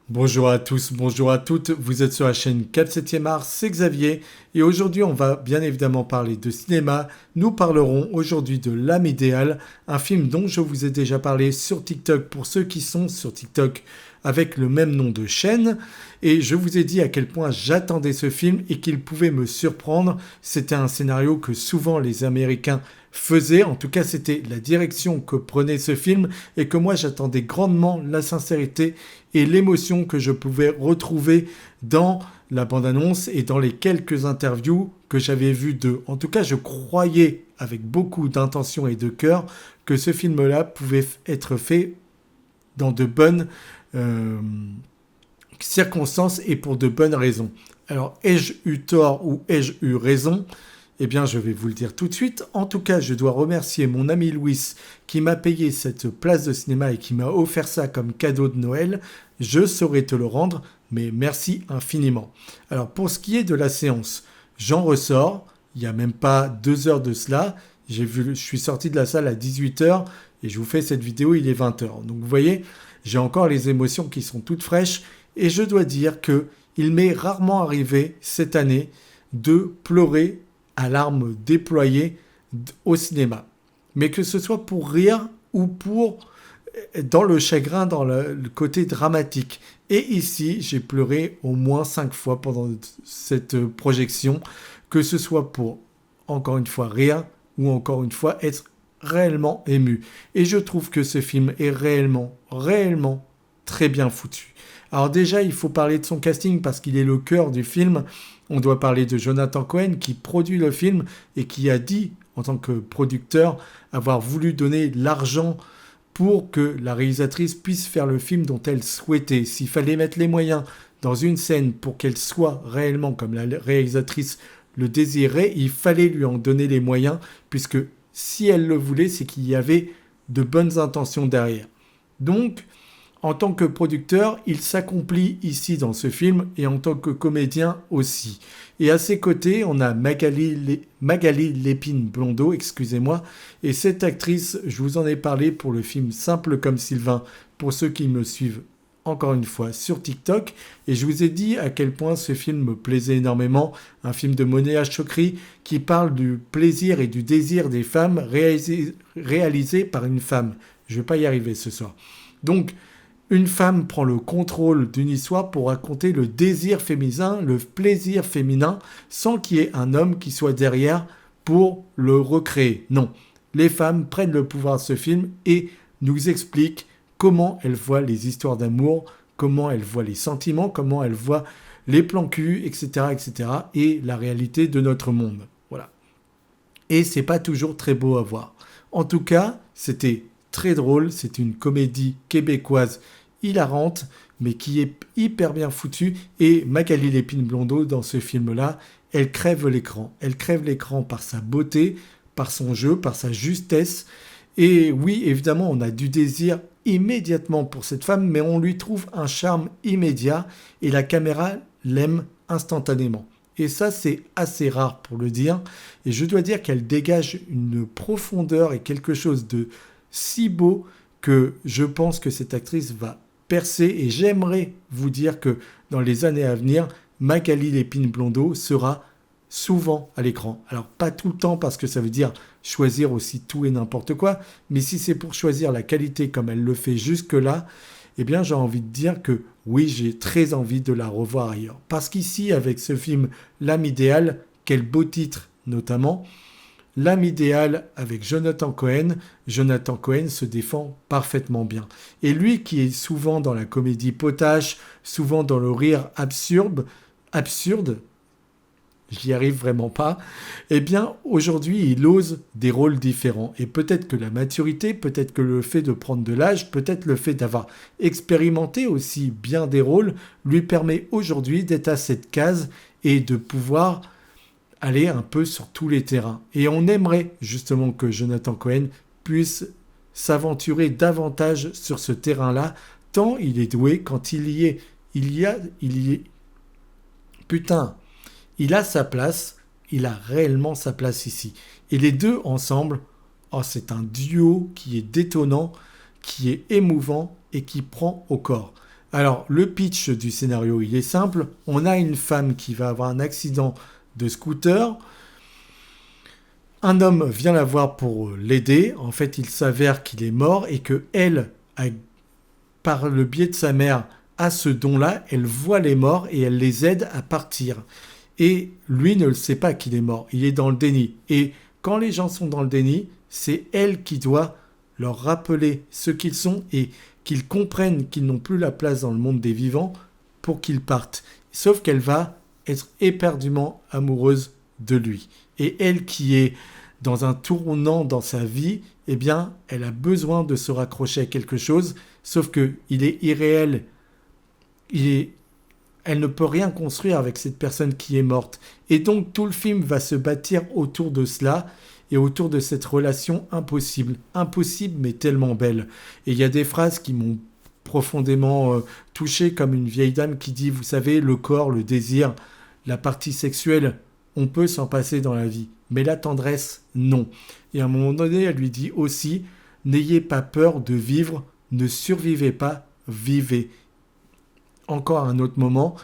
Bonjour à tous, bonjour à toutes, vous êtes sur la chaîne 4 7e art, c'est Xavier et aujourd'hui on va bien évidemment parler de cinéma. Nous parlerons aujourd'hui de L'âme idéale, un film dont je vous ai déjà parlé sur TikTok pour ceux qui sont sur TikTok avec le même nom de chaîne et je vous ai dit à quel point j'attendais ce film et qu'il pouvait me surprendre. C'était un scénario que souvent les Américains faisaient, en tout cas c'était la direction que prenait ce film et que moi j'attendais grandement la sincérité et l'émotion que je pouvais retrouver dans la bande-annonce et dans les quelques interviews que j'avais vues d'eux. En tout cas, je croyais avec beaucoup d'intention et de cœur que ce film-là pouvait être fait dans de bonnes euh, circonstances et pour de bonnes raisons. Alors, ai-je eu tort ou ai-je eu raison? Eh bien, je vais vous le dire tout de suite. En tout cas, je dois remercier mon ami Louis qui m'a payé cette place de cinéma et qui m'a offert ça comme cadeau de Noël. Je saurais te le rendre, mais merci infiniment. Alors, pour ce qui est de la séance, j'en ressors. Il n'y a même pas 2 heures de cela. Je suis sorti de la salle à 18 heures et je vous fais cette vidéo, il est 20 heures. Donc, vous voyez, j'ai encore les émotions qui sont toutes fraîches et je dois dire que il m'est rarement arrivé cette année de pleurer à larmes déployées au cinéma. Mais que ce soit pour rire ou pour dans le chagrin, dans le côté dramatique. Et ici, j'ai pleuré au moins 5 fois pendant cette projection, que ce soit pour, encore une fois, rire ou encore une fois être réellement ému. Et je trouve que ce film est réellement très bien foutu. Alors déjà, il faut parler de son casting parce qu'il est le cœur du film. On doit parler de Jonathan Cohen qui produit le film et qui a dit, en tant que producteur, avoir voulu donner l'argent pour que la réalisatrice puisse faire le film dont elle souhaitait. S'il fallait mettre les moyens dans une scène pour qu'elle soit réellement comme la réalisatrice le désirait, il fallait lui en donner les moyens, puisque si elle le voulait, c'est qu'il y avait de bonnes intentions derrière. Donc, en tant que producteur, il s'accomplit ici dans ce film et en tant que comédien aussi. Et à ses côtés, on a Magali Lépine-Blondeau, excusez-moi, et cette actrice, je vous en ai parlé pour le film Simple comme Sylvain, pour ceux qui me suivent encore une fois sur TikTok, et je vous ai dit à quel point ce film me plaisait énormément, un film de Monéa Chokri qui parle du plaisir et du désir des femmes réalisé par une femme. Je ne vais pas y arriver ce soir. Donc, une femme prend le contrôle d'une histoire pour raconter le désir féminin, le plaisir féminin, sans qu'il y ait un homme qui soit derrière pour le recréer. Non, les femmes prennent le pouvoir de ce film et nous expliquent comment elles voient les histoires d'amour, comment elles voient les sentiments, comment elles voient les plans cul, etc., etc., et la réalité de notre monde. Voilà. Et c'est pas toujours très beau à voir. En tout cas, c'était très drôle, c'est une comédie québécoise hilarante, mais qui est hyper bien foutue. Et Magali Lépine-Blondeau, dans ce film-là, elle crève l'écran. Elle crève l'écran par sa beauté, par son jeu, par sa justesse. Et oui, évidemment, on a du désir immédiatement pour cette femme, mais on lui trouve un charme immédiat et la caméra l'aime instantanément. Et ça, c'est assez rare pour le dire. Et je dois dire qu'elle dégage une profondeur et quelque chose de si beau que je pense que cette actrice va percer. Et j'aimerais vous dire que dans les années à venir, Magali Lépine-Blondeau sera souvent à l'écran. Alors pas tout le temps parce que ça veut dire choisir aussi tout et n'importe quoi, mais si c'est pour choisir la qualité comme elle le fait jusque-là, eh bien j'ai envie de dire que oui, j'ai très envie de la revoir ailleurs. Parce qu'ici, avec ce film L'âme idéale, quel beau titre notamment, L'âme idéale avec Jonathan Cohen se défend parfaitement bien. Et lui qui est souvent dans la comédie potache, souvent dans le rire absurde, j'y arrive vraiment pas, eh bien aujourd'hui il ose des rôles différents. Et peut-être que la maturité, peut-être que le fait de prendre de l'âge, peut-être le fait d'avoir expérimenté aussi bien des rôles, lui permet aujourd'hui d'être à cette case et de pouvoir aller un peu sur tous les terrains. Et on aimerait justement que Jonathan Cohen puisse s'aventurer davantage sur ce terrain-là, tant il est doué quand il y est. Il y est. Putain, il a sa place, il a réellement sa place ici. Et les deux ensemble, oh, c'est un duo qui est détonnant, qui est émouvant et qui prend au corps. Alors, le pitch du scénario, il est simple. On a une femme qui va avoir un accident de scooter. Un homme vient la voir pour l'aider. En fait, il s'avère qu'il est mort et que elle, par le biais de sa mère, a ce don-là. Elle voit les morts et elle les aide à partir. Et lui ne le sait pas qu'il est mort. Il est dans le déni. Et quand les gens sont dans le déni, c'est elle qui doit leur rappeler ce qu'ils sont et qu'ils comprennent qu'ils n'ont plus la place dans le monde des vivants pour qu'ils partent. Sauf qu'elle va être éperdument amoureuse de lui. Et elle qui est dans un tournant dans sa vie, eh bien, elle a besoin de se raccrocher à quelque chose, sauf qu'il est irréel. Elle ne peut rien construire avec cette personne qui est morte. Et donc, tout le film va se bâtir autour de cela et autour de cette relation impossible. Impossible, mais tellement belle. Et il y a des phrases qui m'ont profondément touché, comme une vieille dame qui dit, vous savez, le corps, le désir, la partie sexuelle, on peut s'en passer dans la vie. Mais la tendresse, non. Et à un moment donné, elle lui dit aussi, n'ayez pas peur de vivre, ne survivez pas, vivez. Encore un autre moment,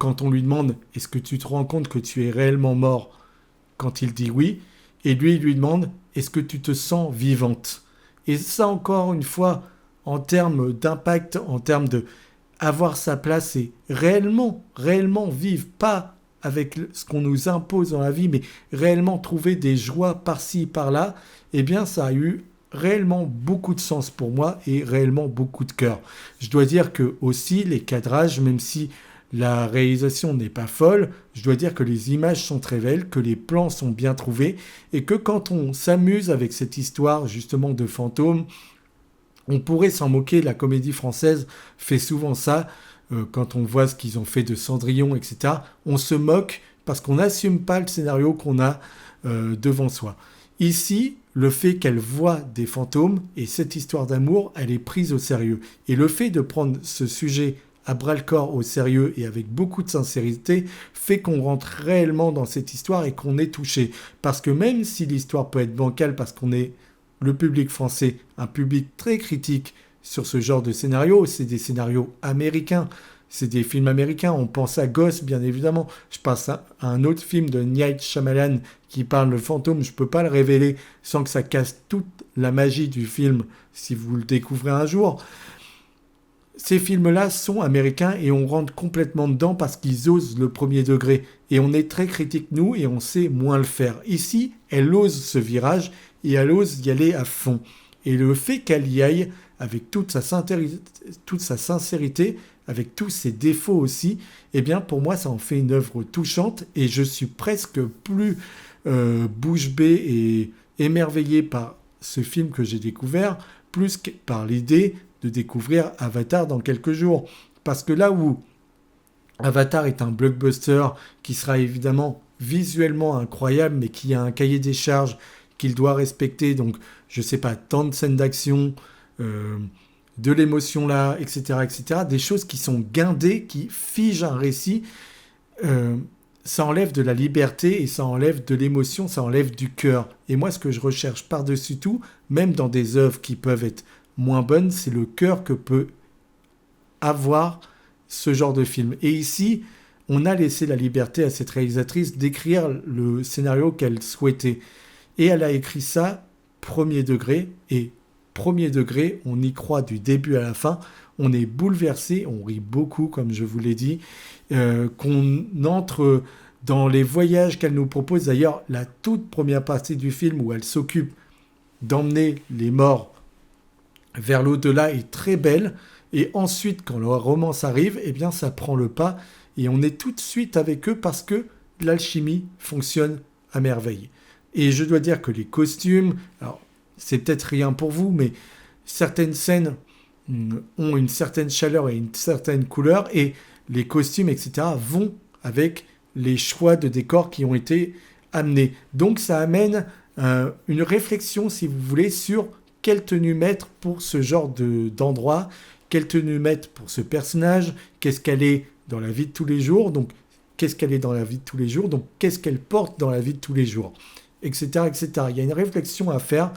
quand on lui demande, est-ce que tu te rends compte que tu es réellement mort? Quand il dit oui, et lui, il lui demande, est-ce que tu te sens vivante? Et ça, encore une fois, en termes d'impact, en termes de avoir sa place et réellement vivre, pas avec ce qu'on nous impose dans la vie, mais réellement trouver des joies par-ci, par-là, eh bien, ça a eu réellement beaucoup de sens pour moi et réellement beaucoup de cœur. Je dois dire que aussi, les cadrages, même si la réalisation n'est pas folle, je dois dire que les images sont très belles, que les plans sont bien trouvés et que quand on s'amuse avec cette histoire justement de fantômes, on pourrait s'en moquer. La comédie française fait souvent ça. Quand on voit ce qu'ils ont fait de Cendrillon, etc., on se moque parce qu'on n'assume pas le scénario qu'on a devant soi. Ici, le fait qu'elle voit des fantômes et cette histoire d'amour, elle est prise au sérieux. Et le fait de prendre ce sujet à bras-le-corps au sérieux et avec beaucoup de sincérité fait qu'on rentre réellement dans cette histoire et qu'on est touché. Parce que même si l'histoire peut être bancale parce qu'on est le public français, un public très critique sur ce genre de scénario, c'est des scénarios américains, c'est des films américains, on pense à Ghost bien évidemment, je pense à un autre film de Night Shyamalan qui parle de fantôme, je ne peux pas le révéler sans que ça casse toute la magie du film si vous le découvrez un jour. Ces films-là sont américains et on rentre complètement dedans parce qu'ils osent le premier degré. Et on est très critique, nous, et on sait moins le faire. Ici, elle ose ce virage et elle ose y aller à fond. Et le fait qu'elle y aille avec toute sa sincérité, avec tous ses défauts aussi, eh bien, pour moi, ça en fait une œuvre touchante et je suis presque plus bouche bée et émerveillé par ce film que j'ai découvert, plus que par l'idée de découvrir Avatar dans quelques jours. Parce que là où Avatar est un blockbuster qui sera évidemment visuellement incroyable, mais qui a un cahier des charges qu'il doit respecter, donc je sais pas, tant de scènes d'action, de l'émotion là, etc., etc., des choses qui sont guindées, qui figent un récit, ça enlève de la liberté et ça enlève de l'émotion, ça enlève du cœur. Et moi, ce que je recherche par-dessus tout, même dans des œuvres qui peuvent être moins bonne, c'est le cœur que peut avoir ce genre de film. Et ici, on a laissé la liberté à cette réalisatrice d'écrire le scénario qu'elle souhaitait. Et elle a écrit ça premier degré. Et premier degré, on y croit du début à la fin. On est bouleversé, on rit beaucoup, comme je vous l'ai dit. Qu'on entre dans les voyages qu'elle nous propose. D'ailleurs, la toute première partie du film où elle s'occupe d'emmener les morts vers l'au-delà est très belle. Et ensuite, quand la romance arrive, eh bien, ça prend le pas. Et on est tout de suite avec eux parce que l'alchimie fonctionne à merveille. Et je dois dire que les costumes, alors c'est peut-être rien pour vous, mais certaines scènes ont une certaine chaleur et une certaine couleur. Et les costumes, etc., vont avec les choix de décors qui ont été amenés. Donc ça amène une réflexion, si vous voulez, sur quelle tenue mettre pour ce genre d'endroit, quelle tenue mettre pour ce personnage, qu'est-ce qu'elle est dans la vie de tous les jours, donc qu'est-ce qu'elle est dans la vie de tous les jours, donc qu'est-ce qu'elle porte dans la vie de tous les jours, etc., etc. Il y a une réflexion à faire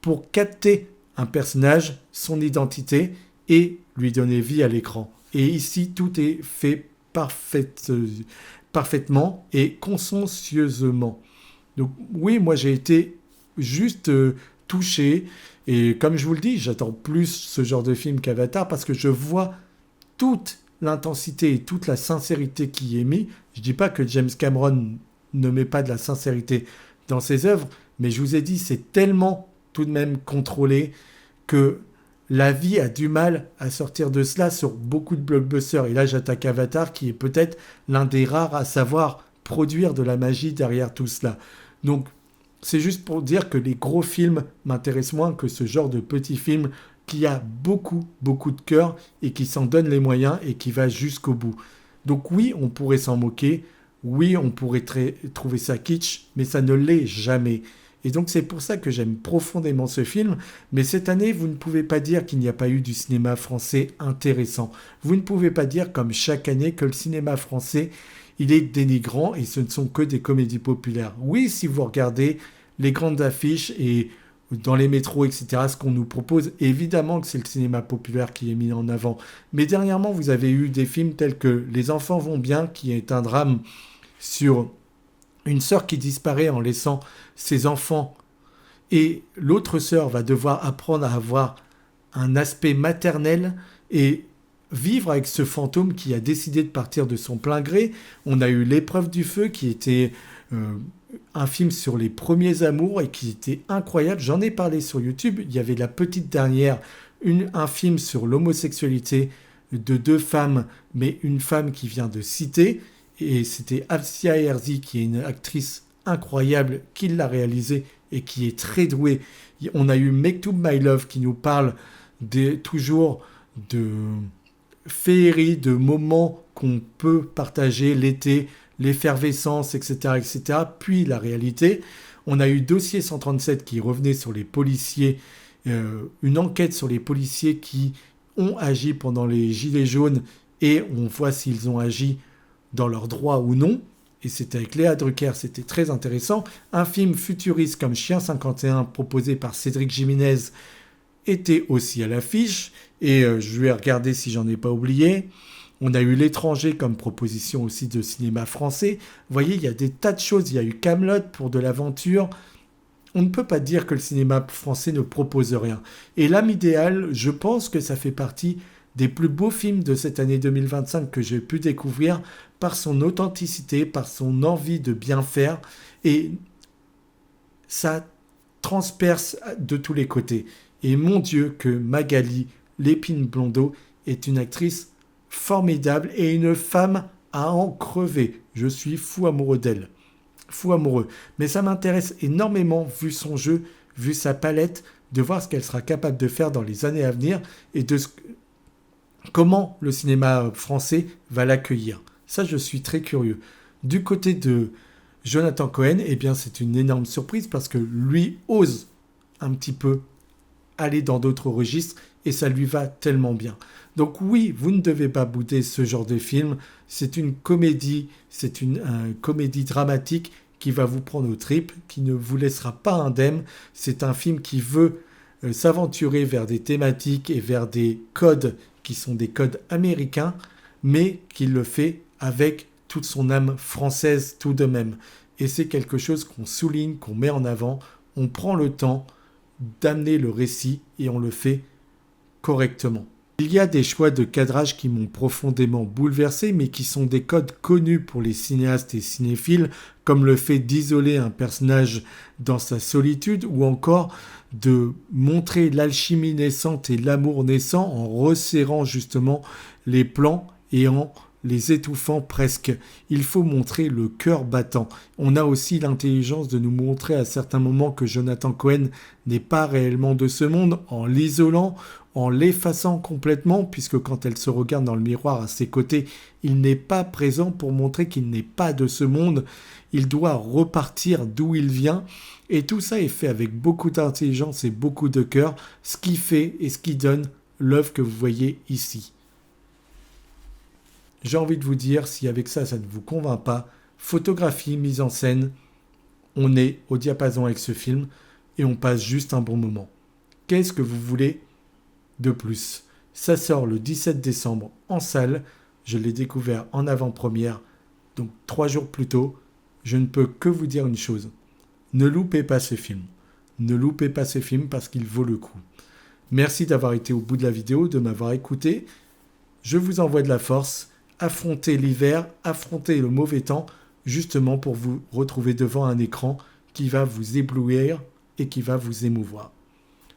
pour capter un personnage, son identité et lui donner vie à l'écran. Et ici, tout est fait parfaitement et consciencieusement. Donc oui, moi j'ai été juste touché. Et comme je vous le dis, j'attends plus ce genre de film qu'Avatar parce que je vois toute l'intensité et toute la sincérité qui est mise. Je ne dis pas que James Cameron ne met pas de la sincérité dans ses œuvres, mais je vous ai dit, c'est tellement tout de même contrôlé que la vie a du mal à sortir de cela sur beaucoup de blockbusters. Et là, j'attaque Avatar, qui est peut-être l'un des rares à savoir produire de la magie derrière tout cela. Donc, c'est juste pour dire que les gros films m'intéressent moins que ce genre de petits films qui a beaucoup, beaucoup de cœur et qui s'en donne les moyens et qui va jusqu'au bout. Donc oui, on pourrait s'en moquer, oui, on pourrait trouver ça kitsch, mais ça ne l'est jamais. Et donc c'est pour ça que j'aime profondément ce film, mais cette année, vous ne pouvez pas dire qu'il n'y a pas eu du cinéma français intéressant. Vous ne pouvez pas dire, comme chaque année, que le cinéma français, il est dénigrant et ce ne sont que des comédies populaires. Oui, si vous regardez les grandes affiches et dans les métros, etc., ce qu'on nous propose, évidemment que c'est le cinéma populaire qui est mis en avant. Mais dernièrement, vous avez eu des films tels que Les enfants vont bien, qui est un drame sur une sœur qui disparaît en laissant ses enfants et l'autre sœur va devoir apprendre à avoir un aspect maternel et vivre avec ce fantôme qui a décidé de partir de son plein gré. On a eu L'épreuve du feu qui était un film sur les premiers amours et qui était incroyable. J'en ai parlé sur YouTube. Il y avait la petite dernière, un film sur l'homosexualité de deux femmes, mais une femme qui vient de Cité. Et c'était Afsia Herzi, qui est une actrice incroyable, qui l'a réalisé et qui est très douée. On a eu Mektoub My Love qui nous parle toujours de féerie, de moments qu'on peut partager l'été, l'effervescence, etc., etc. Puis la réalité. On a eu Dossier 137 qui revenait sur les policiers, une enquête sur les policiers qui ont agi pendant les Gilets jaunes et on voit s'ils ont agi dans leurs droits ou non. Et c'était avec Léa Drucker, c'était très intéressant. Un film futuriste comme Chien 51 proposé par Cédric Jiménez était aussi à l'affiche. Et je vais regarder si j'en ai pas oublié. On a eu L'étranger comme proposition aussi de cinéma français. Vous voyez, il y a des tas de choses. Il y a eu Kaamelott pour de l'aventure. On ne peut pas dire que le cinéma français ne propose rien. Et L'âme idéale, je pense que ça fait partie des plus beaux films de cette année 2025 que j'ai pu découvrir par son authenticité, par son envie de bien faire. Et ça transperce de tous les côtés. Et mon Dieu que Magali Lépine Blondeau est une actrice formidable et une femme à en crever. Je suis fou amoureux d'elle. Fou amoureux. Mais ça m'intéresse énormément, vu son jeu, vu sa palette, de voir ce qu'elle sera capable de faire dans les années à venir et de comment le cinéma français va l'accueillir. Ça, je suis très curieux. Du côté de Jonathan Cohen, eh bien, c'est une énorme surprise parce que lui ose un petit peu aller dans d'autres registres et ça lui va tellement bien. Donc oui, vous ne devez pas bouder ce genre de film. C'est une comédie, c'est une comédie dramatique qui va vous prendre aux tripes, qui ne vous laissera pas indemne. C'est un film qui veut s'aventurer vers des thématiques et vers des codes qui sont des codes américains, mais qui le fait avec toute son âme française tout de même. Et c'est quelque chose qu'on souligne, qu'on met en avant. On prend le temps d'amener le récit et on le fait correctement. Il y a des choix de cadrage qui m'ont profondément bouleversé, mais qui sont des codes connus pour les cinéastes et cinéphiles, comme le fait d'isoler un personnage dans sa solitude, ou encore de montrer l'alchimie naissante et l'amour naissant en resserrant justement les plans et en les étouffant presque. Il faut montrer le cœur battant. On a aussi l'intelligence de nous montrer à certains moments que Jonathan Cohen n'est pas réellement de ce monde, en l'isolant, en l'effaçant complètement, puisque quand elle se regarde dans le miroir à ses côtés, il n'est pas présent pour montrer qu'il n'est pas de ce monde. Il doit repartir d'où il vient. Et tout ça est fait avec beaucoup d'intelligence et beaucoup de cœur, ce qui fait et ce qui donne l'œuvre que vous voyez ici. J'ai envie de vous dire, si avec ça, ça ne vous convainc pas, photographie, mise en scène, on est au diapason avec ce film et on passe juste un bon moment. Qu'est-ce que vous voulez de plus ? Ça sort le 17 décembre en salle. Je l'ai découvert en avant-première, donc 3 jours plus tôt. Je ne peux que vous dire une chose. Ne loupez pas ce film. Ne loupez pas ce film parce qu'il vaut le coup. Merci d'avoir été au bout de la vidéo, de m'avoir écouté. Je vous envoie de la force. Affrontez l'hiver, affrontez le mauvais temps, justement pour vous retrouver devant un écran qui va vous éblouir et qui va vous émouvoir.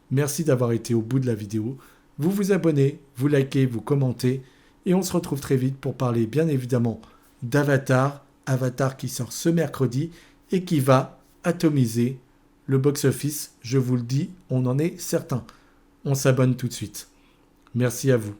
Merci d'avoir été au bout de la vidéo. Vous vous abonnez, vous likez, vous commentez et on se retrouve très vite pour parler bien évidemment d'Avatar, Avatar qui sort ce mercredi et qui va atomiser le box-office. Je vous le dis, on en est certain. On s'abonne tout de suite. Merci à vous.